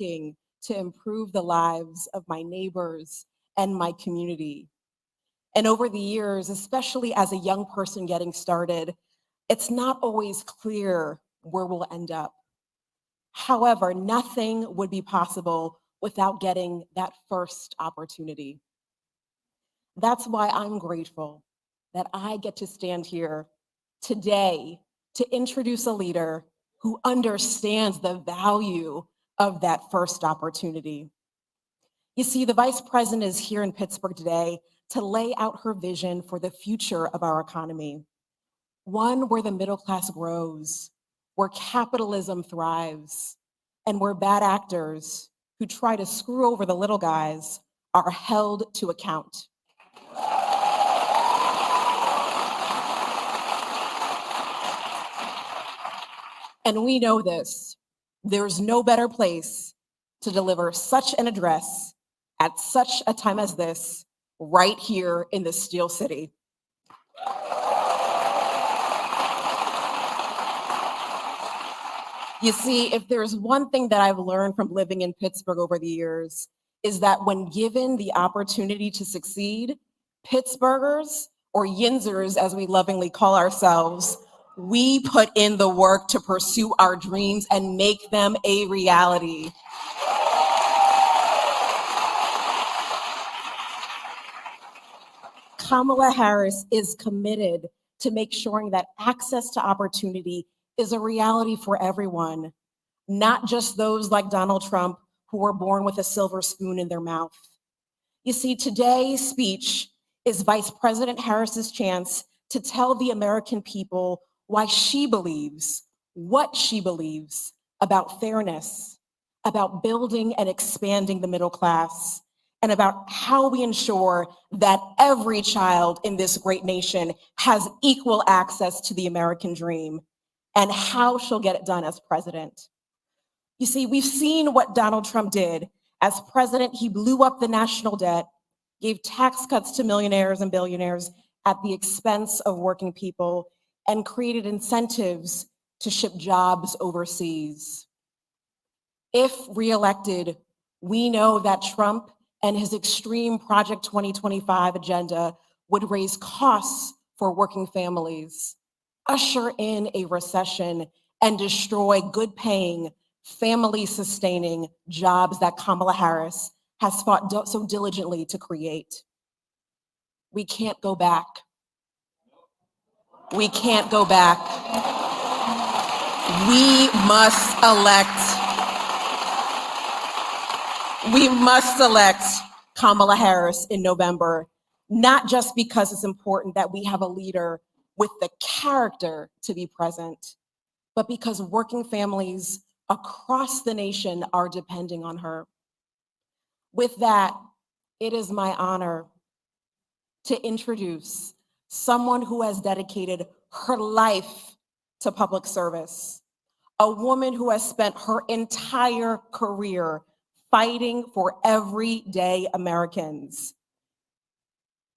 working to improve the lives of my neighbors and my community. And over the years, especially as a young person getting started, it's not always clear where we'll end up. However, nothing would be possible without getting that first opportunity. That's why I'm grateful that I get to stand here today to introduce a leader who understands the value of that first opportunity. You see, the vice president is here in Pittsburgh today to lay out her vision for the future of our economy, one where the middle class grows, where capitalism thrives, and where bad actors who try to screw over the little guys are held to account. And we know this. There's no better place to deliver such an address at such a time as this, right here in the Steel City. You see, if there's one thing that I've learned from living in Pittsburgh over the years, is that when given the opportunity to succeed, Pittsburghers, or Yinzers as we lovingly call ourselves, we put in the work to pursue our dreams and make them a reality. Kamala Harris is committed to make sure that access to opportunity is a reality for everyone, not just those like Donald Trump who were born with a silver spoon in their mouth. You see, today's speech is Vice President Harris's chance to tell the American people why she believes, what she believes about fairness, about building and expanding the middle class, and about how we ensure that every child in this great nation has equal access to the American dream, and how she'll get it done as president. You see, we've seen what Donald Trump did. As president, he blew up the national debt, gave tax cuts to millionaires and billionaires at the expense of working people, and created incentives to ship jobs overseas. If reelected, we know that Trump and his extreme Project 2025 agenda would raise costs for working families, usher in a recession, and destroy good-paying, family-sustaining jobs that Kamala Harris has fought so diligently to create. We can't go back. We can't go back. We must elect Kamala Harris in November, not just because it's important that we have a leader with the character to be present, but because working families across the nation are depending on her. With that, it is my honor to introduce someone who has dedicated her life to public service, a woman who has spent her entire career fighting for everyday Americans.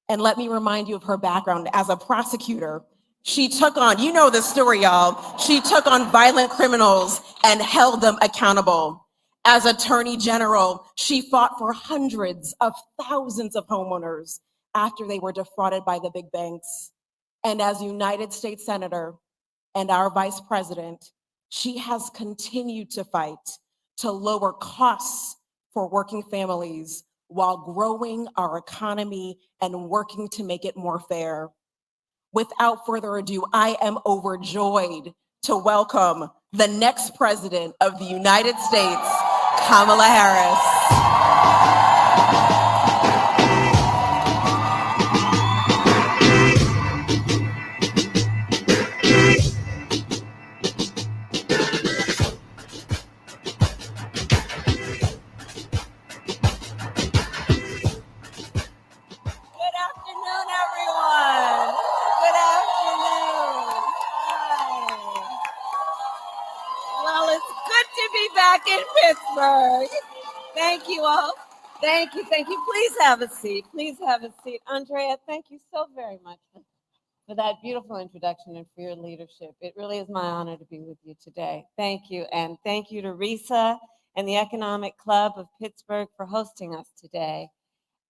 And let me remind you of her background as a prosecutor. She took on, you know the story, y'all. She took on violent criminals and held them accountable. As Attorney General, she fought for hundreds of thousands of homeowners after they were defrauded by the big banks. And as United States Senator and our Vice President, she has continued to fight to lower costs for working families while growing our economy and working to make it more fair. Without further ado, I am overjoyed to welcome the next president of the United States, Kamala Harris. Back in Pittsburgh. Thank you all. Thank you. Please have a seat. Please have a seat. Andrea, thank you so very much for that beautiful introduction and for your leadership. It really is my honor to be with you today. Thank you. And thank you to Risa and the Economic Club of Pittsburgh for hosting us today.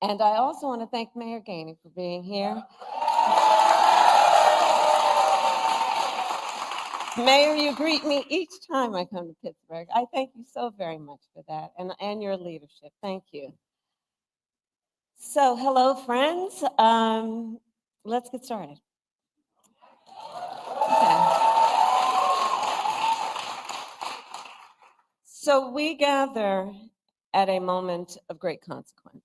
And I also want to thank Mayor Gainey for being here. Mayor, you greet me each time I come to Pittsburgh. I thank you so very much for that and your leadership. Thank you. So, hello, friends. Let's get started. Okay. So, we gather at a moment of great consequence.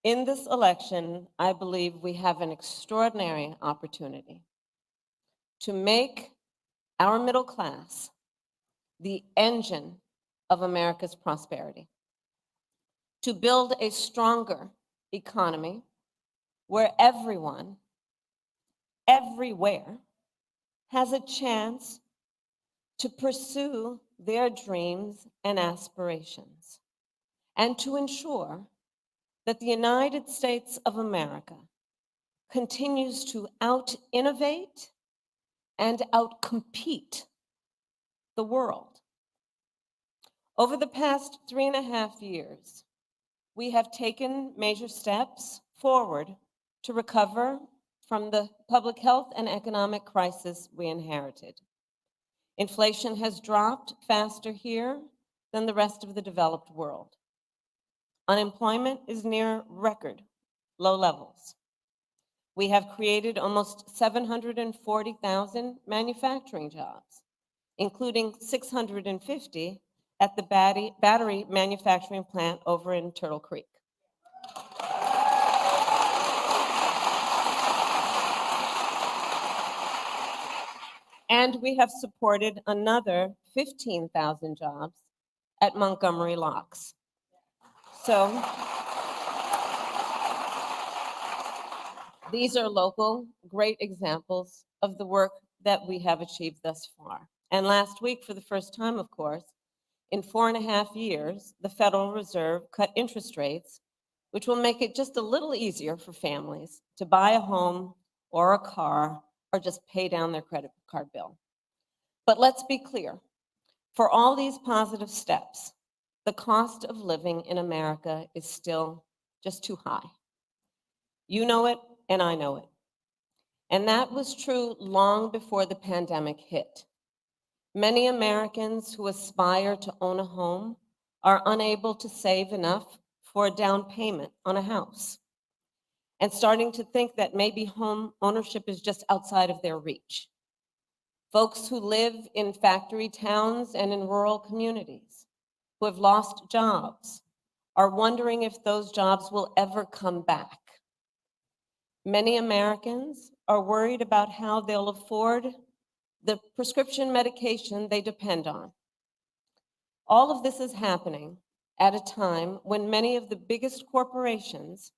In this election, I believe we have an extraordinary opportunity to make our middle class the engine of America's prosperity, to build a stronger economy where everyone, everywhere, has a chance to pursue their dreams and aspirations, and to ensure that the United States of America continues to out-innovate and out-compete the world. Over the past 3.5 years, we have taken major steps forward to recover from the public health and economic crisis we inherited. Inflation has dropped faster here than the rest of the developed world. Unemployment is near record low levels. We have created almost 740,000 manufacturing jobs, including 650 at the battery manufacturing plant over in Turtle Creek. And we have supported another 15,000 jobs at Montgomery Locks. So these are local, great examples of the work that we have achieved thus far. And last week, for the first time, of course, in 4.5 years, the Federal Reserve cut interest rates, which will make it just a little easier for families to buy a home or a car or just pay down their credit card bill. But let's be clear, for all these positive steps, the cost of living in America is still just too high. You know it, and I know it. And that was true long before the pandemic hit. Many Americans who aspire to own a home are unable to save enough for a down payment on a house, and starting to think that maybe home ownership is just outside of their reach. Folks who live in factory towns and in rural communities, who have lost jobs, are wondering if those jobs will ever come back. Many Americans are worried about how they'll afford the prescription medication they depend on. All of this is happening at a time when many of the biggest corporations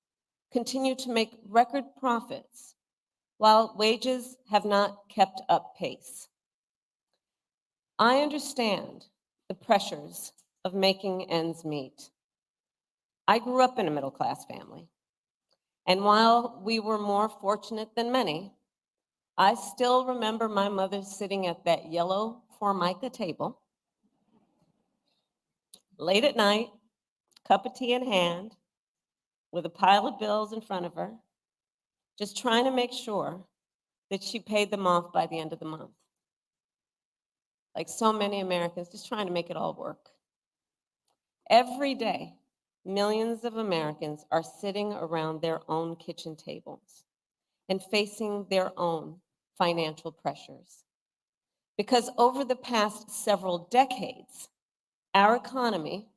continue to make record profits while wages have not kept up pace. I understand the pressures of making ends meet. I grew up in a middle-class family, and while we were more fortunate than many, I still remember my mother sitting at that yellow Formica table, late at night, cup of tea in hand, with a pile of bills in front of her, just trying to make sure that she paid them off by the end of the month. Like so many Americans, just trying to make it all work. Every day, millions of Americans are sitting around their own kitchen tables and facing their own financial pressures. Because over the past several decades, our economy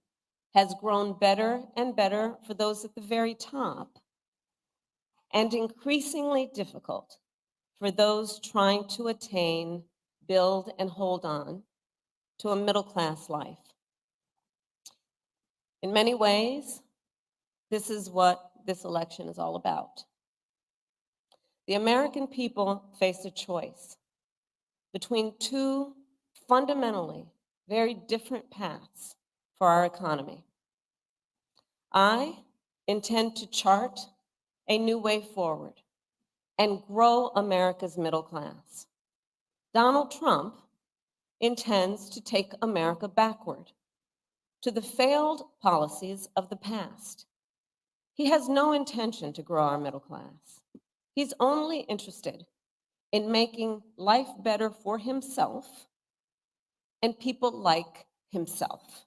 has grown better and better for those at the very top, and increasingly difficult for those trying to attain, build, and hold on to a middle-class life. In many ways, this is what this election is all about. The American people face a choice between two fundamentally very different paths for our economy. I intend to chart a new way forward and grow America's middle class. Donald Trump intends to take America backward to the failed policies of the past. He has no intention to grow our middle class. He's only interested in making life better for himself and people like himself,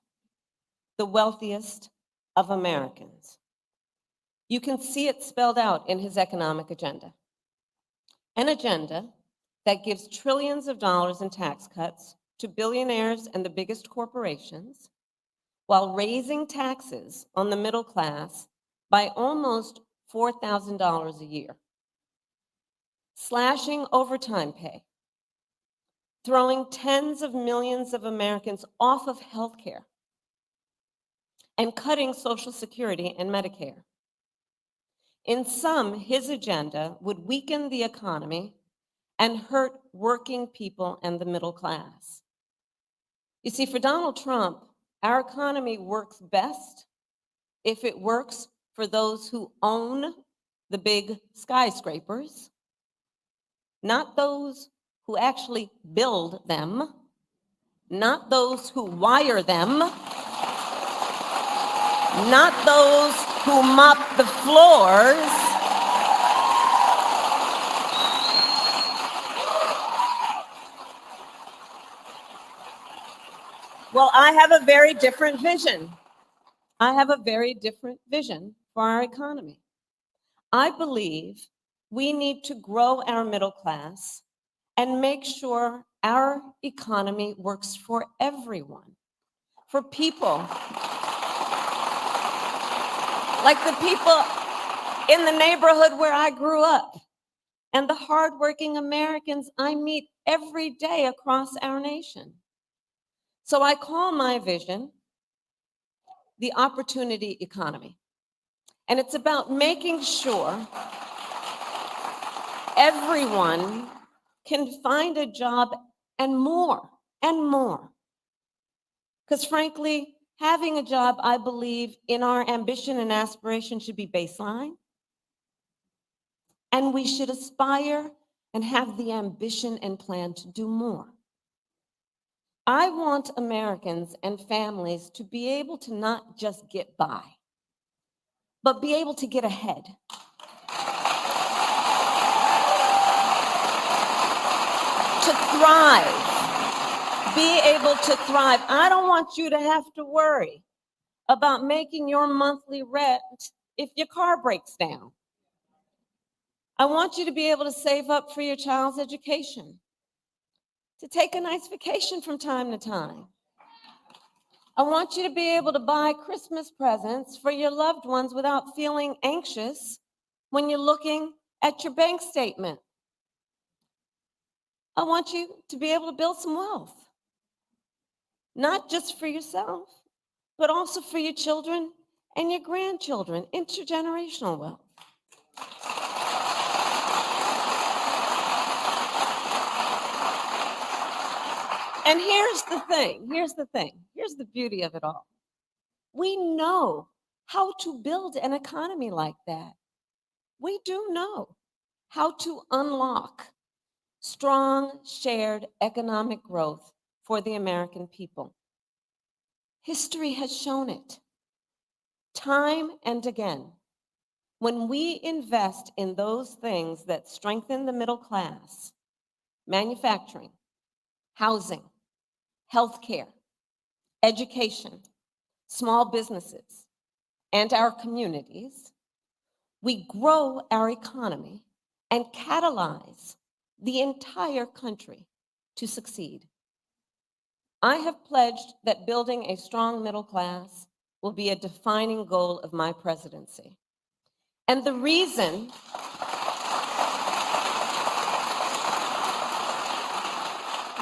the wealthiest of Americans. You can see it spelled out in his economic agenda. An agenda that gives trillions of dollars in tax cuts to billionaires and the biggest corporations, while raising taxes on the middle class by almost $4,000 a year, slashing overtime pay, throwing tens of millions of Americans off of healthcare, and cutting Social Security and Medicare. In sum, his agenda would weaken the economy and hurt working people and the middle class. You see, for Donald Trump, our economy works best if it works for those who own the big skyscrapers, not those who actually build them, not those who wire them, not those who mop the floors. Well, I have a very different vision. I have a very different vision for our economy. I believe we need to grow our middle class and make sure our economy works for everyone, for people like the people in the neighborhood where I grew up and the hardworking Americans I meet every day across our nation. So I call my vision the opportunity economy. And it's about making sure everyone can find a job and more and more. Because frankly, having a job, I believe, in our ambition and aspiration should be baseline. And we should aspire and have the ambition and plan to do more. I want Americans and families to be able to not just get by, but be able to get ahead. To thrive, be able to thrive. I don't want you to have to worry about making your monthly rent if your car breaks down. I want you to be able to save up for your child's education, to take a nice vacation from time to time. I want you to be able to buy Christmas presents for your loved ones without feeling anxious when you're looking at your bank statement. I want you to be able to build some wealth, not just for yourself, but also for your children and your grandchildren, intergenerational wealth. And here's the thing, here's the beauty of it all. We know how to build an economy like that. We do know how to unlock strong shared economic growth for the American people. History has shown it time and again. When we invest in those things that strengthen the middle class, manufacturing, housing, healthcare, education, small businesses, and our communities, we grow our economy and catalyze the entire country to succeed. I have pledged that building a strong middle class will be a defining goal of my presidency. And the reason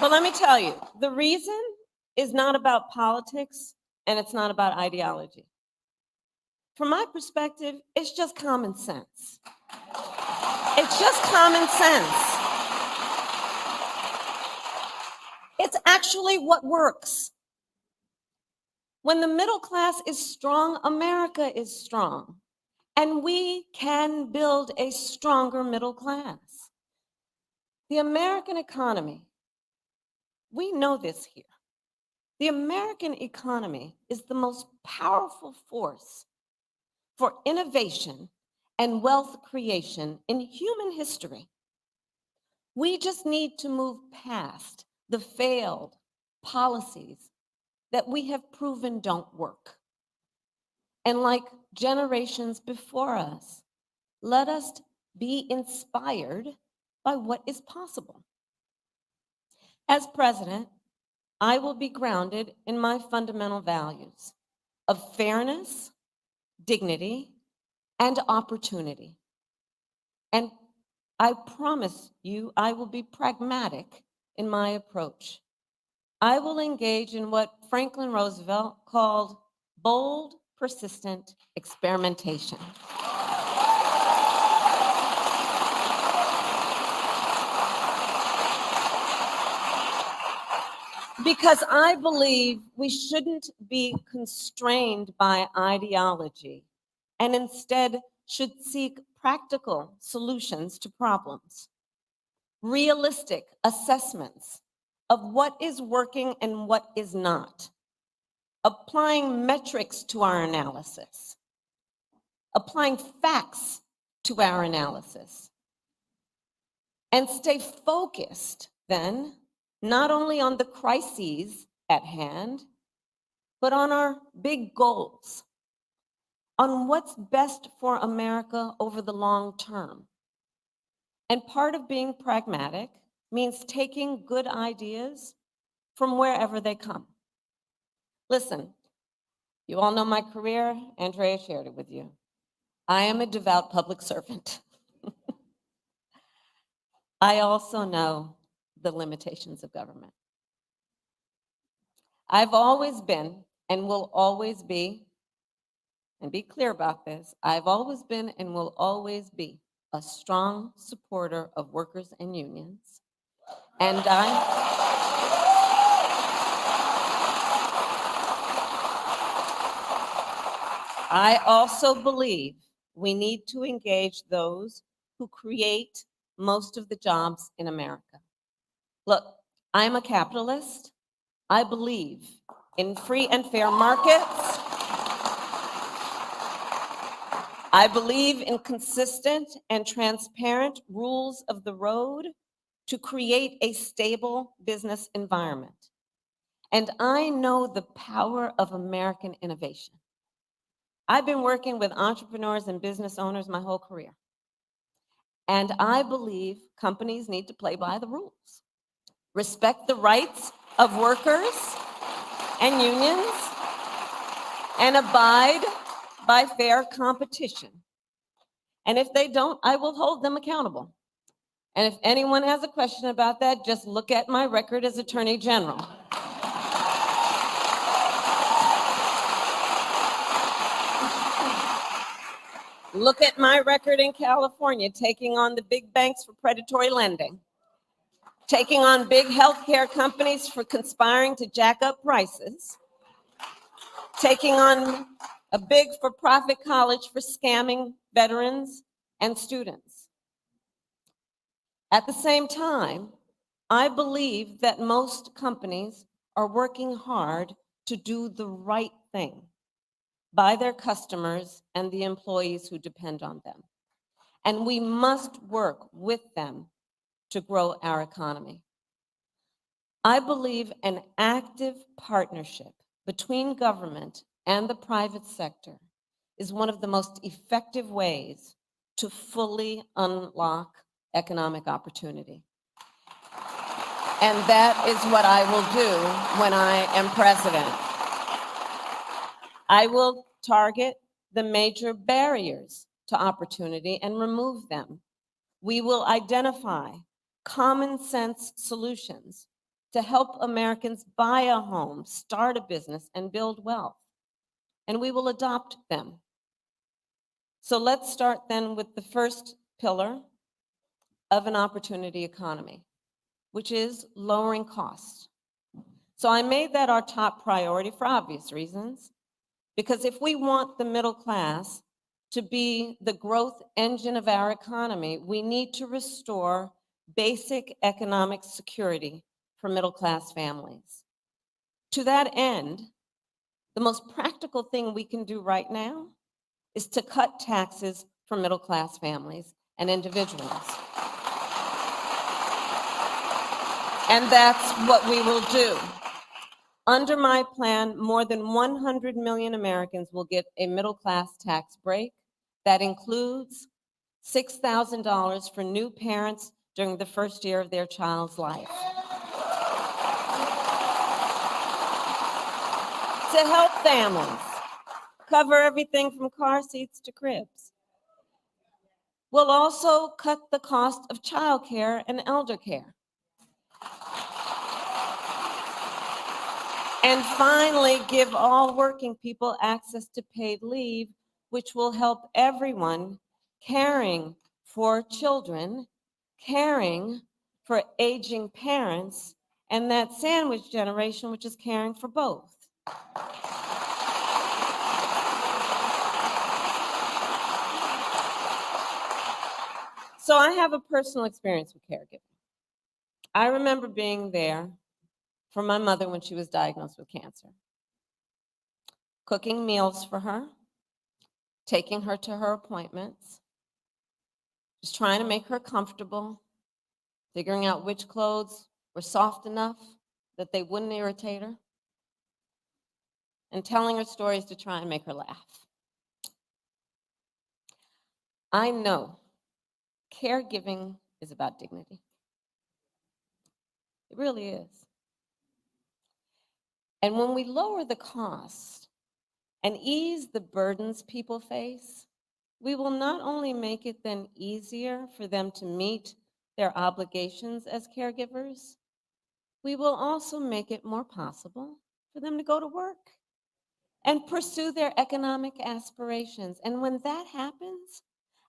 But let me tell you, the reason is not about politics and it's not about ideology. From my perspective, it's just common sense. It's just common sense. It's actually what works. When the middle class is strong, America is strong. And we can build a stronger middle class. The American economy, we know this here. The American economy is the most powerful force for innovation and wealth creation in human history. We just need to move past the failed policies that we have proven don't work. And like generations before us, let us be inspired by what is possible. As president, I will be grounded in my fundamental values of fairness, dignity, and opportunity. And I promise you, I will be pragmatic in my approach. I will engage in what Franklin Roosevelt called bold, persistent experimentation. Because I believe we shouldn't be constrained by ideology and instead should seek practical solutions to problems, realistic assessments of what is working and what is not, applying metrics to our analysis, applying facts to our analysis, and stay focused then not only on the crises at hand, but on our big goals, on what's best for America over the long term. And part of being pragmatic means taking good ideas from wherever they come. Listen, you all know my career. Andrea shared it with you. I am a devout public servant. I also know the limitations of government. I've always been and will always be, and be clear about this, I've always been and will always be a strong supporter of workers and unions. And I also believe we need to engage those who create most of the jobs in America. Look, I'm a capitalist. I believe in free and fair markets. I believe in consistent and transparent rules of the road to create a stable business environment. And I know the power of American innovation. I've been working with entrepreneurs and business owners my whole career. And I believe companies need to play by the rules, respect the rights of workers and unions, and abide by fair competition. And if they don't, I will hold them accountable. And if anyone has a question about that, just look at my record as Attorney General. Look at my record in California, taking on the big banks for predatory lending, taking on big healthcare companies for conspiring to jack up prices, taking on a big for-profit college for scamming veterans and students. At the same time, I believe that most companies are working hard to do the right thing by their customers and the employees who depend on them. And we must work with them to grow our economy. I believe an active partnership between government and the private sector is one of the most effective ways to fully unlock economic opportunity. And that is what I will do when I am president. I will target the major barriers to opportunity and remove them. We will identify common sense solutions to help Americans buy a home, start a business, and build wealth. And we will adopt them. So let's start then with the first pillar of an opportunity economy, which is lowering costs. So I made that our top priority for obvious reasons, because if we want the middle class to be the growth engine of our economy, we need to restore basic economic security for middle class families. To that end, the most practical thing we can do right now is to cut taxes for middle-class families and individuals. And that's what we will do. Under my plan, more than 100 million Americans will get a middle-class tax break that includes $6,000 for new parents during the first year of their child's life. To help families cover everything from car seats to cribs. We'll also cut the cost of childcare and elder care. And finally, give all working people access to paid leave, which will help everyone caring for children, caring for aging parents, and that sandwich generation, which is caring for both. So I have a personal experience with caregiving. I remember being there for my mother when she was diagnosed with cancer, cooking meals for her, taking her to her appointments, just trying to make her comfortable, figuring out which clothes were soft enough that they wouldn't irritate her, and telling her stories to try and make her laugh. I know caregiving is about dignity. It really is. And when we lower the cost and ease the burdens people face, we will not only make it then easier for them to meet their obligations as caregivers, we will also make it more possible for them to go to work and pursue their economic aspirations. And when that happens,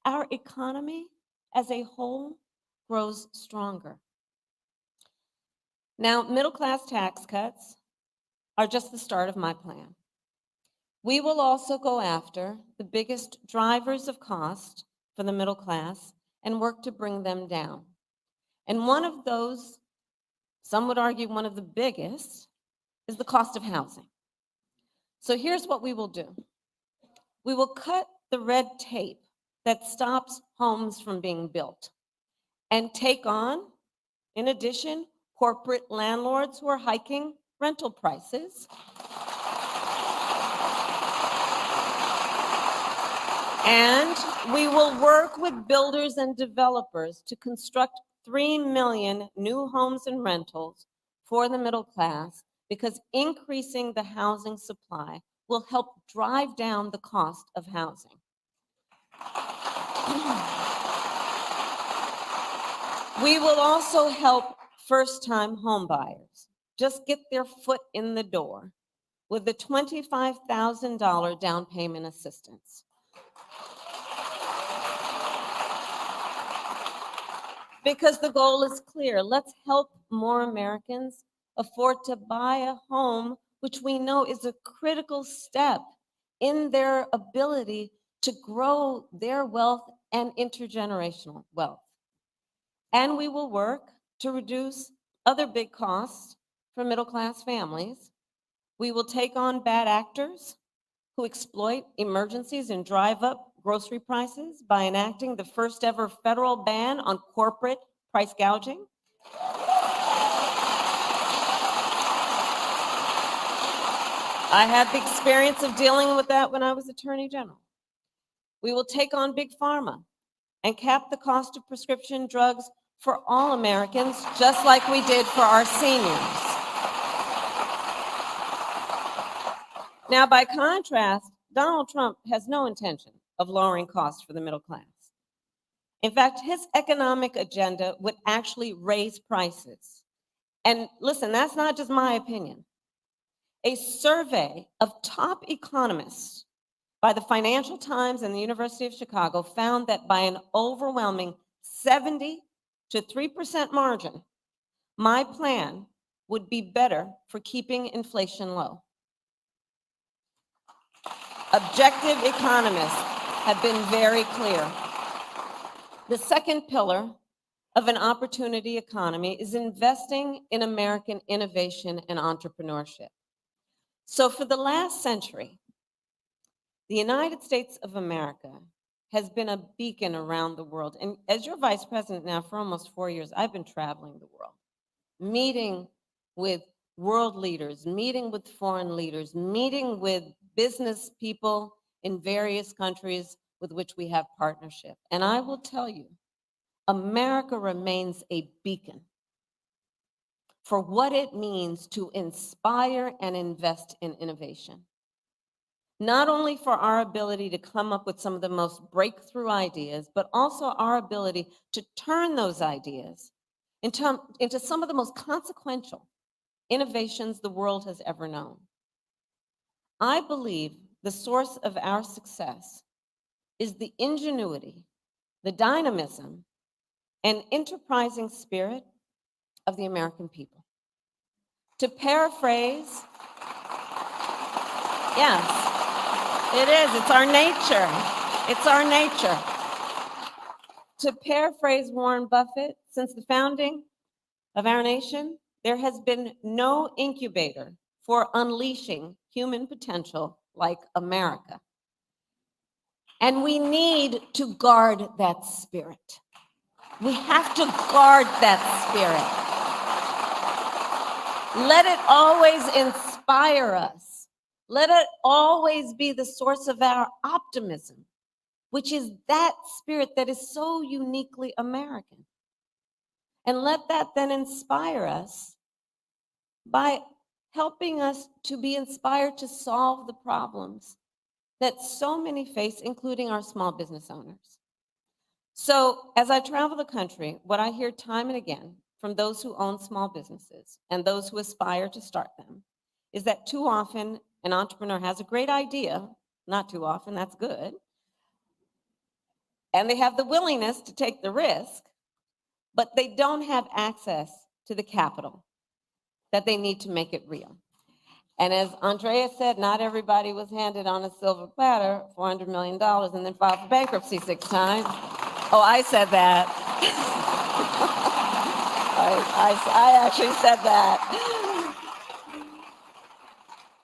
our economy as a whole grows stronger. Now, middle-class tax cuts are just the start of my plan. We will also go after the biggest drivers of cost for the middle class and work to bring them down. And one of those, some would argue one of the biggest, is the cost of housing. So here's what we will do. We will cut the red tape that stops homes from being built and take on, in addition, corporate landlords who are hiking rental prices. And we will work with builders and developers to construct 3 million new homes and rentals for the middle class, because increasing the housing supply will help drive down the cost of housing. We will also help first-time homebuyers just get their foot in the door with the $25,000 down payment assistance. Because the goal is clear. Let's help more Americans afford to buy a home, which we know is a critical step in their ability to grow their wealth and intergenerational wealth. And we will work to reduce other big costs for middle-class families. We will take on bad actors who exploit emergencies and drive up grocery prices by enacting the first ever federal ban on corporate price gouging. I had the experience of dealing with that when I was Attorney General. We will take on Big Pharma and cap the cost of prescription drugs for all Americans, just like we did for our seniors. Now, by contrast, Donald Trump has no intention of lowering costs for the middle class. In fact, his economic agenda would actually raise prices. And listen, that's not just my opinion. A survey of top economists by the Financial Times and the University of Chicago found that by an overwhelming 70 to 3% margin, my plan would be better for keeping inflation low. Objective economists have been very clear. The second pillar of an opportunity economy is investing in American innovation and entrepreneurship. So for the last century, the United States of America has been a beacon around the world. And as your vice president now for almost 4 years, I've been traveling the world, meeting with world leaders, meeting with foreign leaders, meeting with business people in various countries with which we have partnership. And I will tell you, America remains a beacon for what it means to inspire and invest in innovation. Not only for our ability to come up with some of the most breakthrough ideas, but also our ability to turn those ideas into some of the most consequential innovations the world has ever known. I believe the source of our success is the ingenuity, the dynamism, and enterprising spirit of the American people. To paraphrase, yes, it is, it's our nature. It's our nature. To paraphrase Warren Buffett, since the founding of our nation, there has been no incubator for unleashing human potential like America. And we need to guard that spirit. We have to guard that spirit. Let it always inspire us. Let it always be the source of our optimism, which is that spirit that is so uniquely American. And let that then inspire us by helping us to be inspired to solve the problems that so many face, including our small business owners. So as I travel the country, what I hear time and again from those who own small businesses and those who aspire to start them is that too often an entrepreneur has a great idea, not too often, that's good, and they have the willingness to take the risk, but they don't have access to the capital that they need to make it real. And as Andrea said, not everybody was handed on a silver platter $400 million and then filed for bankruptcy 6 times. Oh, I said that. I actually said that.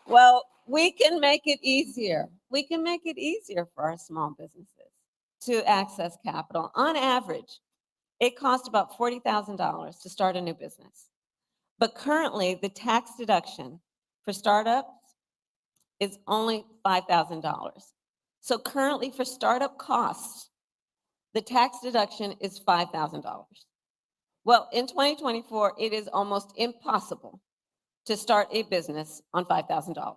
Well, we can make it easier. We can make it easier for our small businesses to access capital. On average, it costs about $40,000 to start a new business. But currently, the tax deduction for startups is only $5,000. So currently, for startup costs, the tax deduction is $5,000. Well, in 2024, it is almost impossible to start a business on $5,000,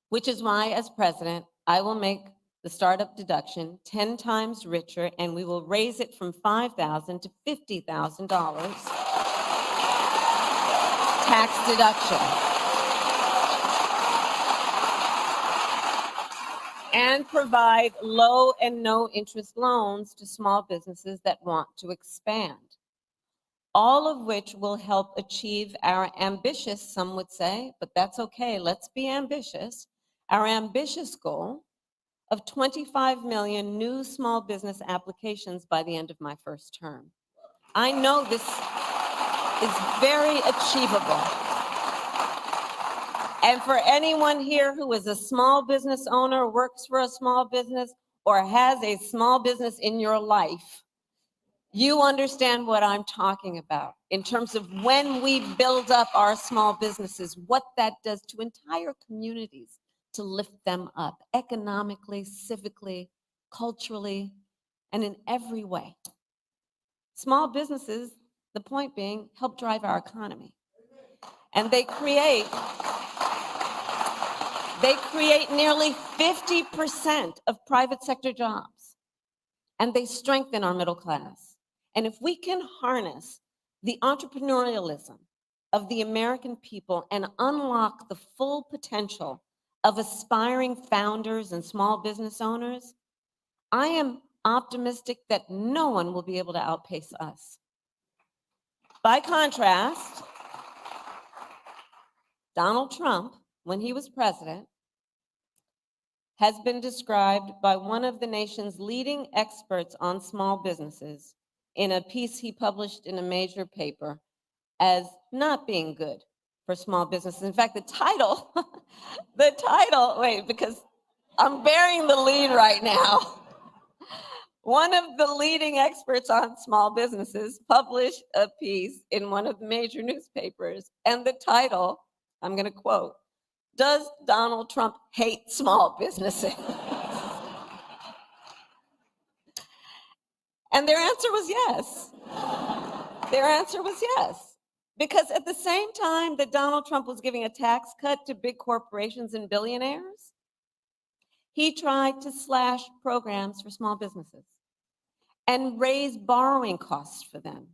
which is why, as president, I will make the startup deduction 10 times richer, and we will raise it from $5,000 to $50,000 tax deduction. And provide low and no interest loans to small businesses that want to expand. All of which will help achieve our ambitious, some would say, but that's okay, let's be ambitious, our ambitious goal of 25 million new small business applications by the end of my first term. I know this is very achievable. And for anyone here who is a small business owner, works for a small business, or has a small business in your life, you understand what I'm talking about in terms of when we build up our small businesses, what that does to entire communities to lift them up economically, civically, culturally, and in every way. Small businesses, the point being, help drive our economy. And they create nearly 50% of private sector jobs, and they strengthen our middle class. And if we can harness the entrepreneurialism of the American people and unlock the full potential of aspiring founders and small business owners, I am optimistic that no one will be able to outpace us. By contrast, Donald Trump, when he was president, has been described by one of the nation's leading experts on small businesses in a piece he published in a major paper as not being good for small businesses. In fact, the title, wait, because I'm bearing the lead right now. One of the leading experts on small businesses published a piece in one of the major newspapers, and the title, I'm going to quote, "Does Donald Trump hate small businesses?" And their answer was yes. Their answer was yes. Because at the same time that Donald Trump was giving a tax cut to big corporations and billionaires, he tried to slash programs for small businesses and raise borrowing costs for them.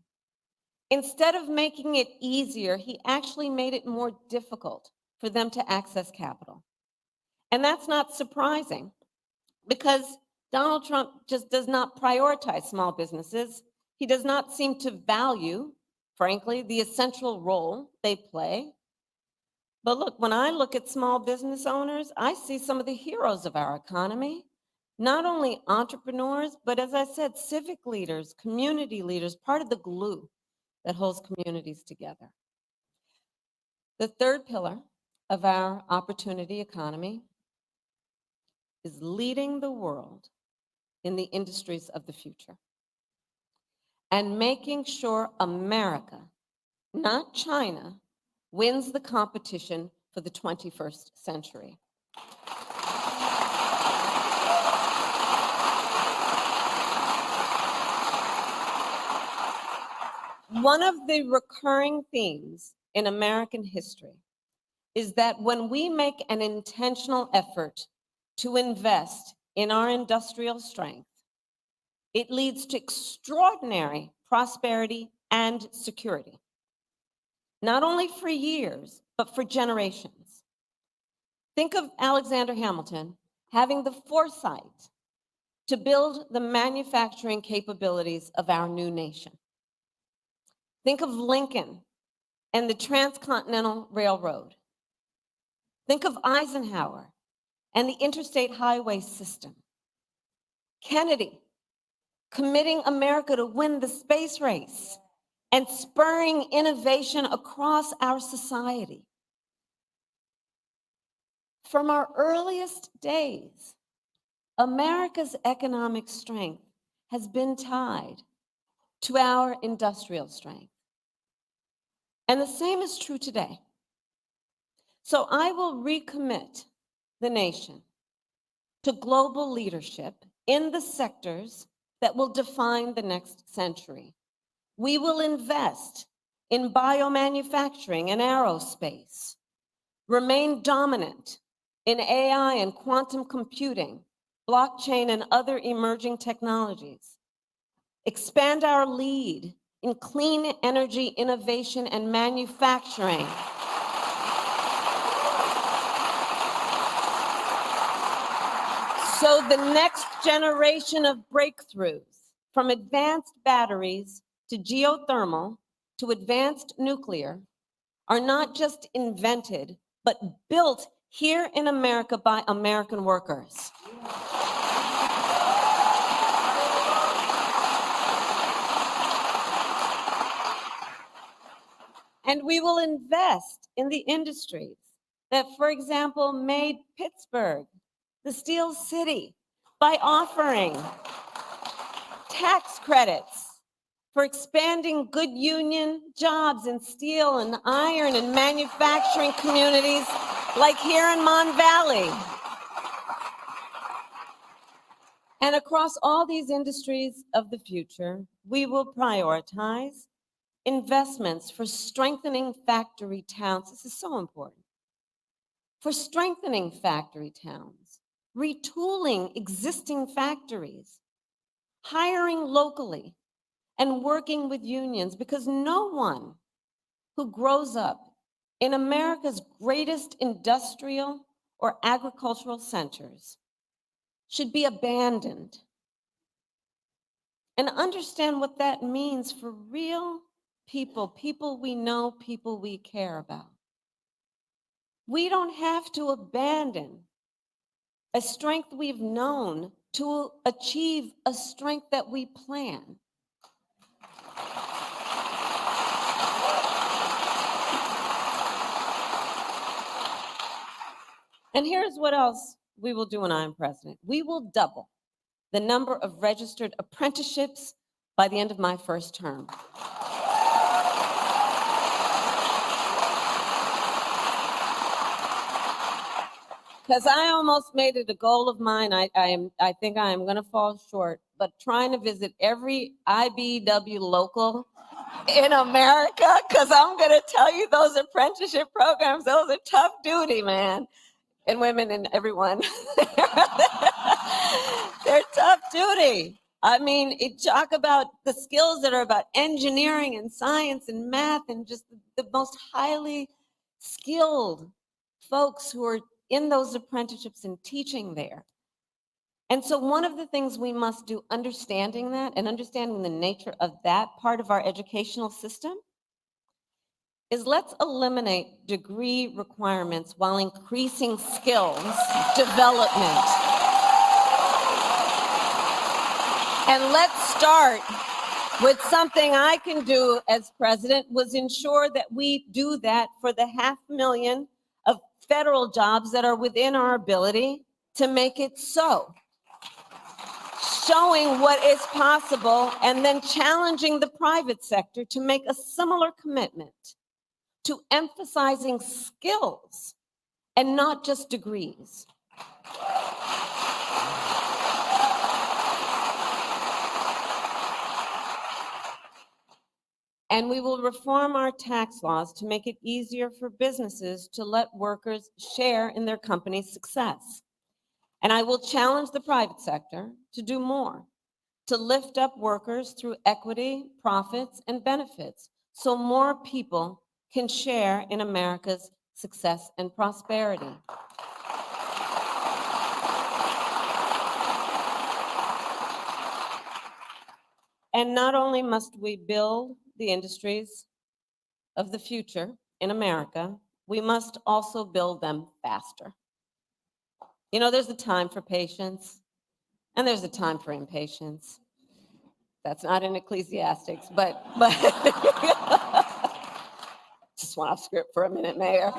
Instead of making it easier, he actually made it more difficult for them to access capital. And that's not surprising because Donald Trump just does not prioritize small businesses. He does not seem to value, frankly, the essential role they play. But look, when I look at small business owners, I see some of the heroes of our economy. Not only entrepreneurs, but as I said, civic leaders, community leaders, part of the glue that holds communities together. The third pillar of our opportunity economy is leading the world in the industries of the future and making sure America, not China, wins the competition for the 21st century. One of the recurring themes in American history is that when we make an intentional effort to invest in our industrial strength, it leads to extraordinary prosperity and security, not only for years, but for generations. Think of Alexander Hamilton having the foresight to build the manufacturing capabilities of our new nation. Think of Lincoln and the Transcontinental Railroad. Think of Eisenhower and the interstate highway system. Kennedy committing America to win the space race and spurring innovation across our society. From our earliest days, America's economic strength has been tied to our industrial strength. And the same is true today. So I will recommit the nation to global leadership in the sectors that will define the next century. We will invest in biomanufacturing and aerospace, remain dominant in AI and quantum computing, blockchain and other emerging technologies, expand our lead in clean energy innovation and manufacturing. So the next generation of breakthroughs, from advanced batteries to geothermal to advanced nuclear, are not just invented, but built here in America by American workers. And we will invest in the industries that, for example, made Pittsburgh the Steel City by offering tax credits for expanding good union jobs in steel and iron and manufacturing communities like here in Mon Valley. And across all these industries of the future, we will prioritize investments for strengthening factory towns. This is so important. For strengthening factory towns, retooling existing factories, hiring locally, and working with unions, because no one who grows up in America's greatest industrial or agricultural centers should be abandoned. And understand what that means for real people, people we know, people we care about. We don't have to abandon a strength we've known to achieve a strength that we plan. And here's what else we will do when I am president. We will double the number of registered apprenticeships by the end of my first term. Because I almost made it a goal of mine. I think I am going to fall short, but trying to visit every IBEW local in America, because I'm going to tell you, those apprenticeship programs, those are tough duty, man. And women and everyone. They're tough duty. I mean, talk about the skills that are about engineering and science and math and just the most highly skilled folks who are in those apprenticeships and teaching there. And so one of the things we must do, understanding that and understanding the nature of that part of our educational system, is let's eliminate degree requirements while increasing skills development. And let's start with something I can do as president, was ensure that we do that for the 500,000 of federal jobs that are within our ability to make it so. Showing what is possible and then challenging the private sector to make a similar commitment to emphasizing skills and not just degrees. And we will reform our tax laws to make it easier for businesses to let workers share in their company's success. And I will challenge the private sector to do more, to lift up workers through equity, profits, and benefits, so more people can share in America's success and prosperity. And not only must we build the industries of the future in America, we must also build them faster. You know, there's a time for patience, and there's a time for impatience. That's not in Ecclesiastics, but just went off script for a minute, Mayor.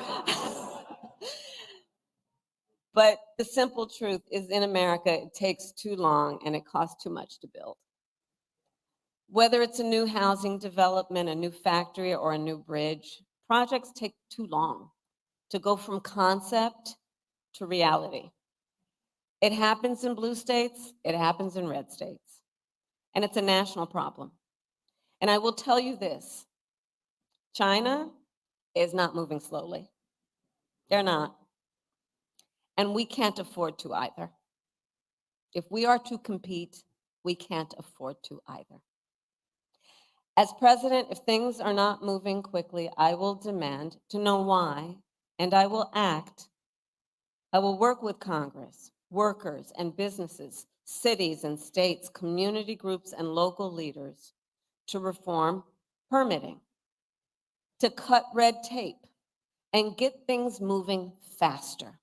But the simple truth is, in America, it takes too long and it costs too much to build. Whether it's a new housing development, a new factory, or a new bridge, projects take too long to go from concept to reality. It happens in blue states, it happens in red states, and it's a national problem. And I will tell you this, China is not moving slowly. They're not. And we can't afford to either. If we are to compete, we can't afford to either. As president, if things are not moving quickly, I will demand to know why, and I will act. I will work with Congress, workers and businesses, cities and states, community groups and local leaders to reform permitting, to cut red tape, and get things moving faster.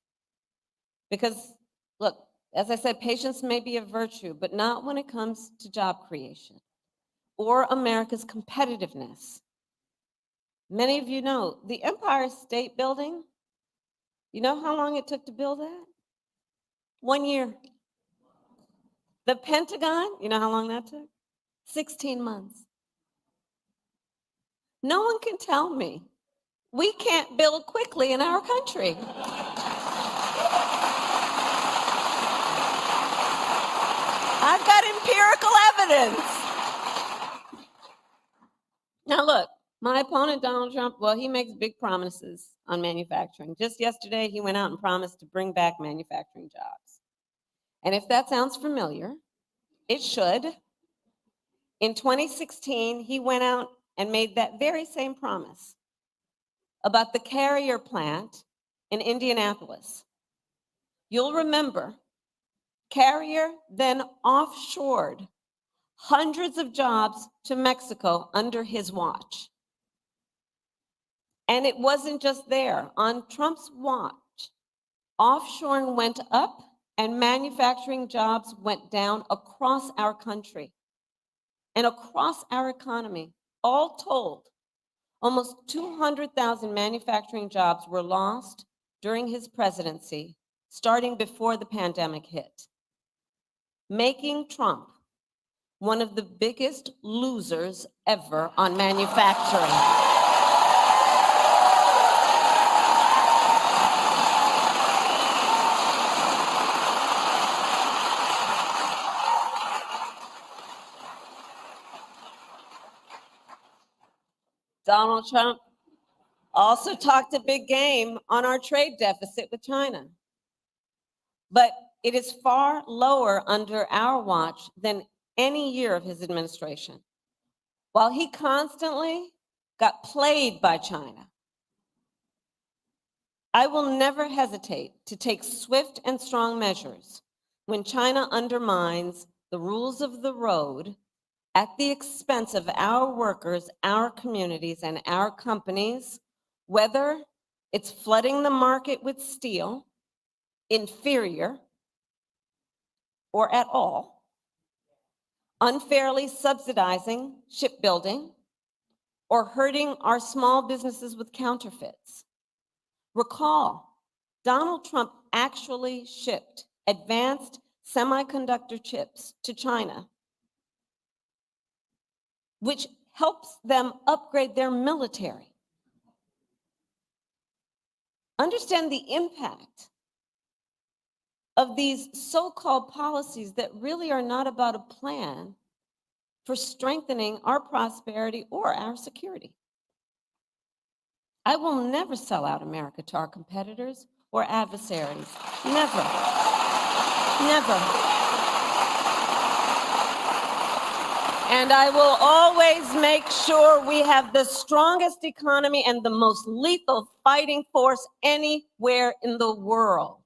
Because, look, as I said, patience may be a virtue, but not when it comes to job creation or America's competitiveness. Many of you know the Empire State Building, you know how long it took to build that? 1 year. The Pentagon, you know how long that took? 16 months. No one can tell me we can't build quickly in our country. I've got empirical evidence. Now look, my opponent, Donald Trump, well, he makes big promises on manufacturing. Just yesterday, he went out and promised to bring back manufacturing jobs. And if that sounds familiar, it should. In 2016, he went out and made that very same promise about the Carrier plant in Indianapolis. You'll remember, Carrier then offshored hundreds of jobs to Mexico under his watch. And it wasn't just there. On Trump's watch, offshoring went up and manufacturing jobs went down across our country and across our economy. All told, almost 200,000 manufacturing jobs were lost during his presidency starting before the pandemic hit, making Trump one of the biggest losers ever on manufacturing. Donald Trump also talked a big game on our trade deficit with China. But it is far lower under our watch than any year of his administration. While he constantly got played by China, I will never hesitate to take swift and strong measures when China undermines the rules of the road at the expense of our workers, our communities, and our companies, whether it's flooding the market with steel, inferior, or at all, unfairly subsidizing shipbuilding, or hurting our small businesses with counterfeits. Recall, Donald Trump actually shipped advanced semiconductor chips to China, which helps them upgrade their military. Understand the impact of these so-called policies that really are not about a plan for strengthening our prosperity or our security. I will never sell out America to our competitors or adversaries. Never. Never. And I will always make sure we have the strongest economy and the most lethal fighting force anywhere in the world.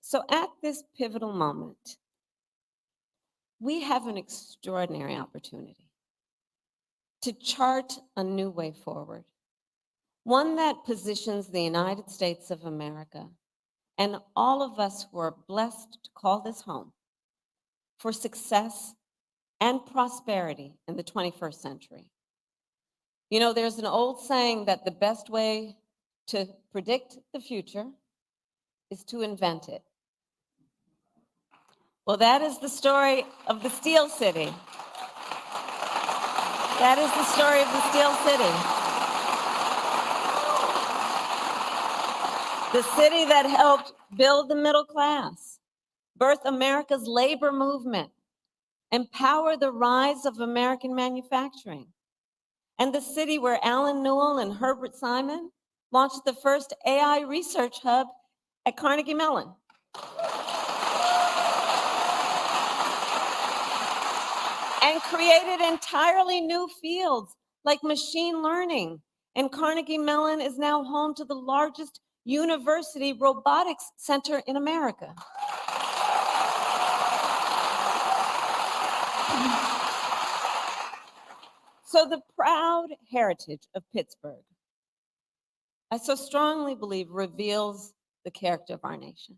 So at this pivotal moment, we have an extraordinary opportunity to chart a new way forward, one that positions the United States of America and all of us who are blessed to call this home for success and prosperity in the 21st century. You know, there's an old saying that the best way to predict the future is to invent it. Well, that is the story of the Steel City. That is the story of the Steel City. The city that helped build the middle class, birth America's labor movement, empower the rise of American manufacturing, and the city where Alan Newell and Herbert Simon launched the first AI research hub at Carnegie Mellon. And created entirely new fields like machine learning. And Carnegie Mellon is now home to the largest university robotics center in America. So the proud heritage of Pittsburgh, I so strongly believe, reveals the character of our nation.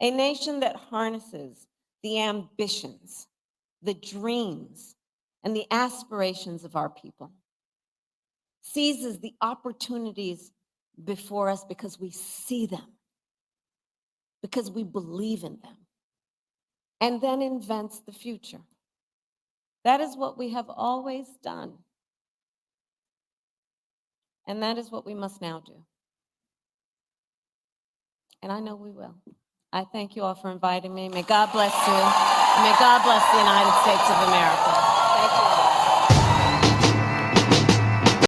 A nation that harnesses the ambitions, the dreams, and the aspirations of our people, seizes the opportunities before us because we see them, because we believe in them, and then invents the future. That is what we have always done. And that is what we must now do. And I know we will. I thank you all for inviting me. May God bless you. And may God bless the United States of America. Thank you.